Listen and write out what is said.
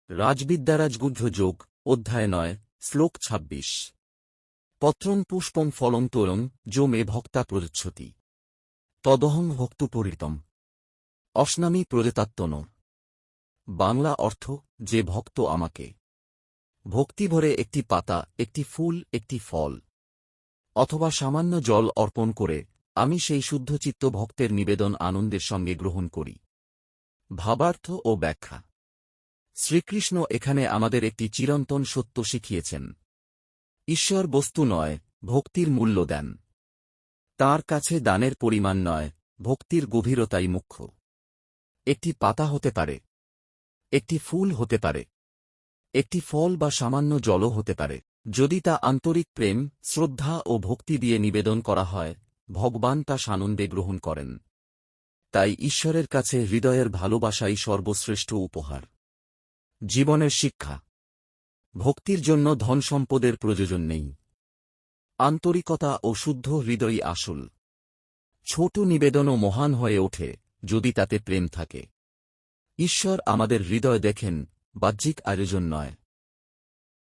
রাজবিদ্যারাজগুহ্য যোগ অধ্যায় ৯ শ্লোক ২৬ পত্রং পুষ্পং ফলং তোরং যো মে ভক্তা প্রযচ্ছতি তদহং ভক্তুপরিতম অশ্নামি প্রজেতাত্মন। বাংলা অর্থ, যে ভক্ত আমাকে ভক্তিভরে একটি পাতা, একটি ফুল, একটি ফল অথবা সামান্য জল অর্পণ করে, আমি সেই শুদ্ধচিত্ত ভক্তের নিবেদন আনন্দের সঙ্গে গ্রহণ করি। ভাবার্থ ও ব্যাখ্যা। শ্রীকৃষ্ণ এখানে আমাদের একটি চিরন্তন সত্য শিখিয়েছেন। ঈশ্বর বস্তু নয়, ভক্তির মূল্য দেন। তাঁর কাছে দানের পরিমাণ নয়, ভক্তির গভীরতাই মুখ্য। একটি পাতা হতে পারে, একটি ফুল হতে পারে, একটি ফল বা সামান্য জলও হতে পারে। যদি তা আন্তরিক প্রেম, শ্রদ্ধা ও ভক্তি দিয়ে নিবেদন করা হয়, ভগবান তা সানন্দে গ্রহণ করেন। তাই ঈশ্বরের কাছে হৃদয়ের ভালোবাসাই সর্বশ্রেষ্ঠ উপহার। জীবনের শিক্ষা। ভক্তির জন্য ধন সম্পদের প্রয়োজন নেই। আন্তরিকতা ও শুদ্ধ হৃদয়ই আসল। ছোট নিবেদনও মহান হয়ে ওঠে যদি তাতে প্রেম থাকে। ঈশ্বর আমাদের হৃদয় দেখেন, বাহ্যিক আয়োজন নয়।